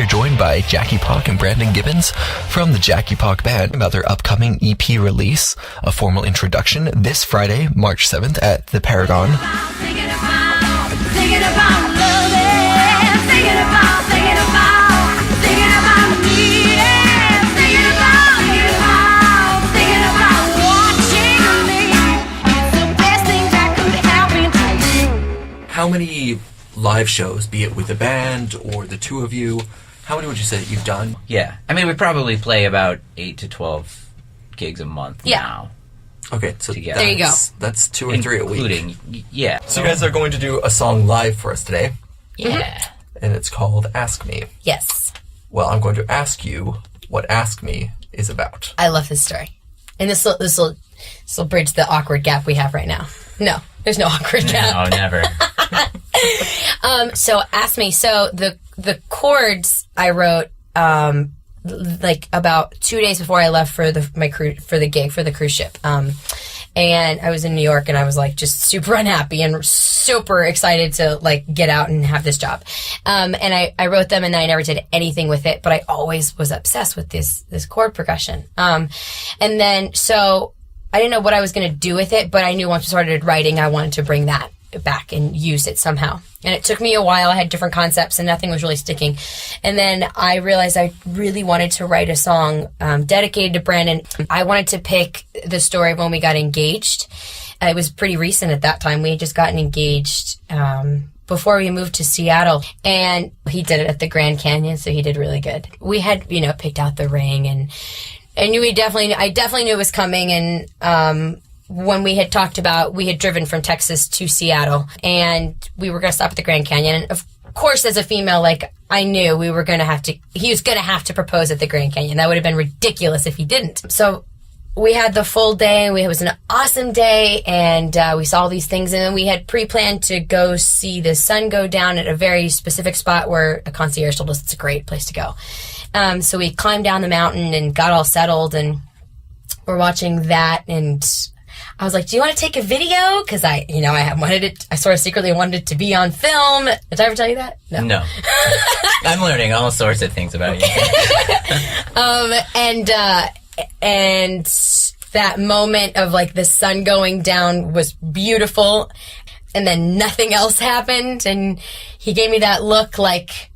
are joined by Jackie Pock and Brandon Gibbons from the Jackie Pock Band about their upcoming EP release, a formal introduction this Friday, March 7th at the Paragon. Thinking about loving, thinking about me, yeah. Thinking about watching me. It's the best thing that could happen to me. How many live shows, be it with the band or the two of you, how many would you say that you've done? Yeah. I mean, we probably play about 8 to 12 gigs a month now. Okay, so Together. There you go. That's 2 or 3 a week. Including, yeah. So you guys are going to do a song live for us today, Yeah. and it's called Ask Me. Yes. Well, I'm going to ask you what Ask Me is about. I love this story. And this will bridge the awkward gap we have right now. No, there's no awkward gap. No, never. So Ask Me. So the chords I wrote like about 2 days before I left for the cruise ship. And I was in New York and I was like just super unhappy and super excited to like get out and have this job. And I wrote them and I never did anything with it, but I always was obsessed with this chord progression. And then so I didn't know what I was going to do with it, but I knew once I started writing, I wanted to bring that back and use it somehow. And it took me a while. I had different concepts and nothing was really sticking. And then I realized I really wanted to write a song dedicated to Brandon. I wanted to pick the story of when we got engaged. It was pretty recent at that time. We had just gotten engaged before we moved to Seattle. And he did it at the Grand Canyon, so he did really good. We had, picked out the ring and I definitely knew it was coming. And when we had talked about, we had driven from Texas to Seattle and we were going to stop at the Grand Canyon. And of course, as a female, like I knew he was going to have to propose at the Grand Canyon. That would have been ridiculous if he didn't. So we had the full day. It was an awesome day and we saw all these things. And then we had pre-planned to go see the sun go down at a very specific spot where a concierge told us it's a great place to go. So we climbed down the mountain and got all settled and we're watching that and I was like, do you want to take a video? Because I sort of secretly wanted it to be on film. Did I ever tell you that? No. I'm learning all sorts of things about you. And that moment of like the sun going down was beautiful. And then nothing else happened. And he gave me that look like,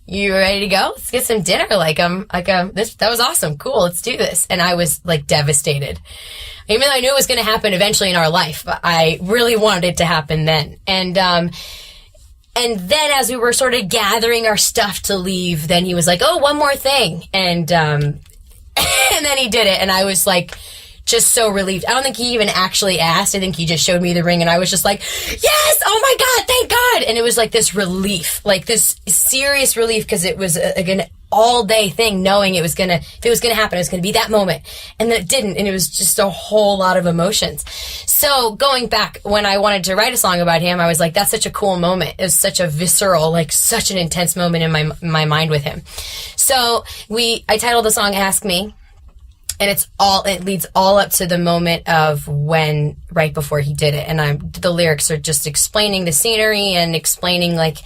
you ready to go? Let's get some dinner. That was awesome. Cool. Let's do this. And I was like devastated. Even though I knew it was going to happen eventually in our life, but I really wanted it to happen then. And then as we were sort of gathering our stuff to leave, then he was like, oh, one more thing. And and then he did it. And I was like, just so relieved. I don't think he even actually asked. I think he just showed me the ring and I was just like, yes, oh my God, thank God. And it was like this relief, like this serious relief because it was an all day thing knowing if it was going to happen, it was going to be that moment. And then it didn't. And it was just a whole lot of emotions. So going back when I wanted to write a song about him, I was like, that's such a cool moment. It was such a visceral, like such an intense moment in my mind with him. So I titled the song Ask Me. And it leads all up to the moment of right before he did it. And the lyrics are just explaining the scenery and explaining like,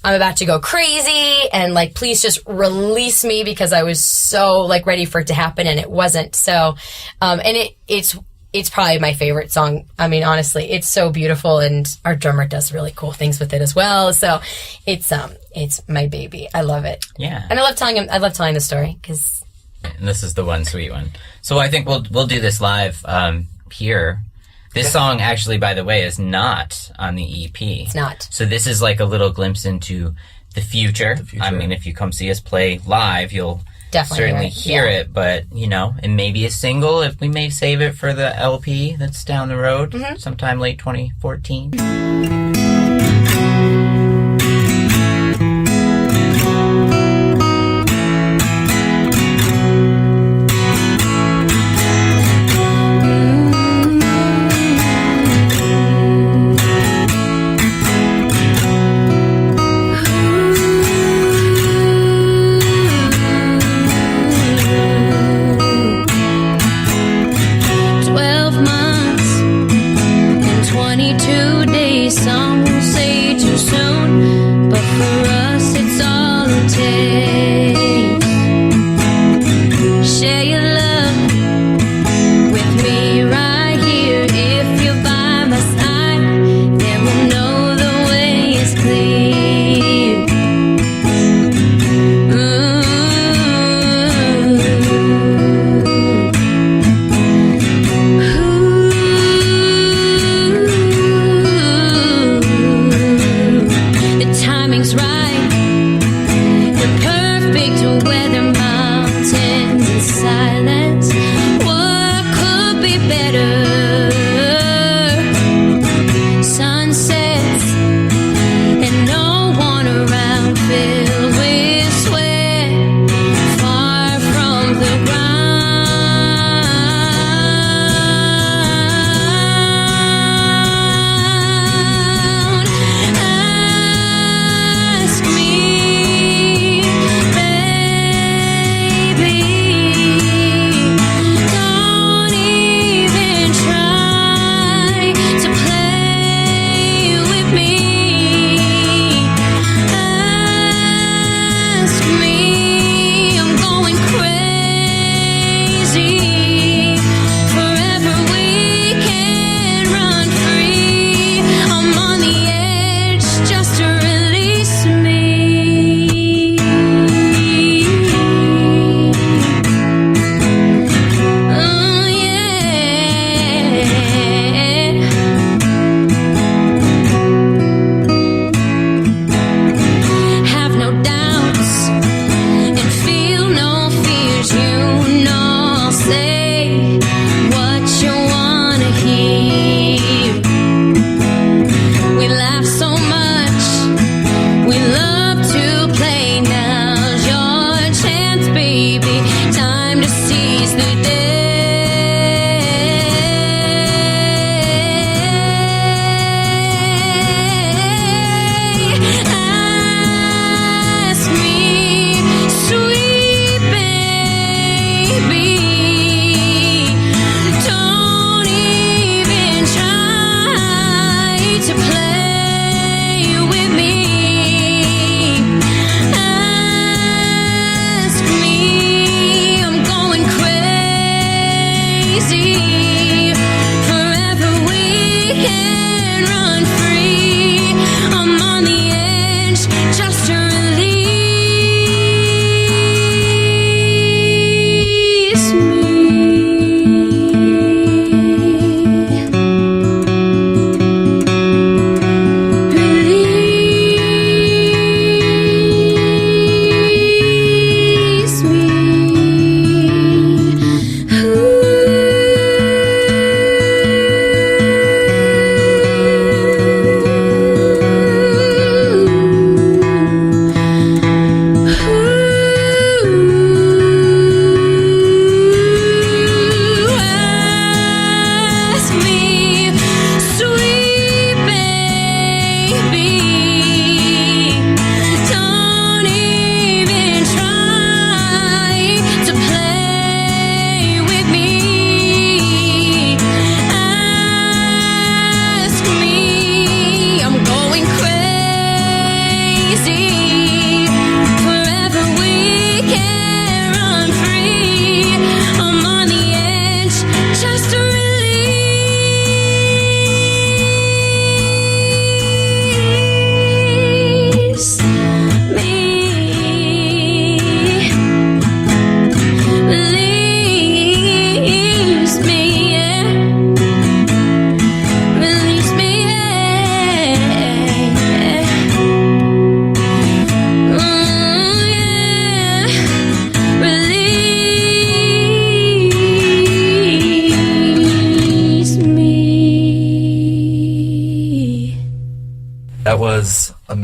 I'm about to go crazy and like, please just release me because I was so like ready for it to happen and it wasn't. So, and it's probably my favorite song. I mean, honestly, it's so beautiful and our drummer does really cool things with it as well. So it's my baby. I love it. Yeah. And I love telling the story because. And this is the one sweet one. So I think we'll do this live here. This song actually, by the way, is not on the EP. It's not. So this is like a little glimpse into the future. I mean, if you come see us play live, you'll definitely certainly hear it. But, it may be a single. If we may save it for the LP that's down the road sometime late 2014. 22 days somewhere.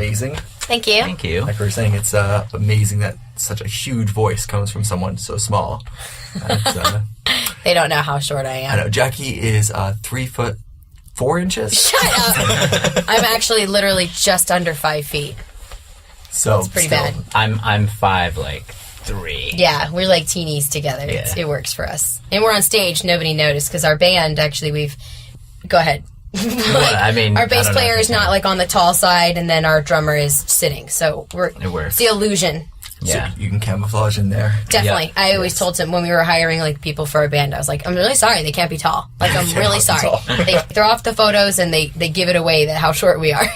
amazing. Thank you. Thank you. Like we were saying, it's amazing that such a huge voice comes from someone so small. It's, They don't know how short I I am. know Jackie is 3'4". Shut up. I'm actually literally just under 5 feet. So It's pretty still, bad. I'm 5'3". Yeah, we're like teenies together. Yeah. It works for us. And we're on stage. Nobody noticed because our band, actually, Go ahead. Well, I mean, our I bass don't know player if is you not can- like on the tall side, and then our drummer is sitting. So It works. It's the illusion. Yeah. you can camouflage in there. Definitely. Yeah. I always told him when we were hiring like people for our band, I was like, I'm really sorry they can't be tall. Like, I'm really Cannot be sorry. tall. They throw off the photos and they give it away that how short we are.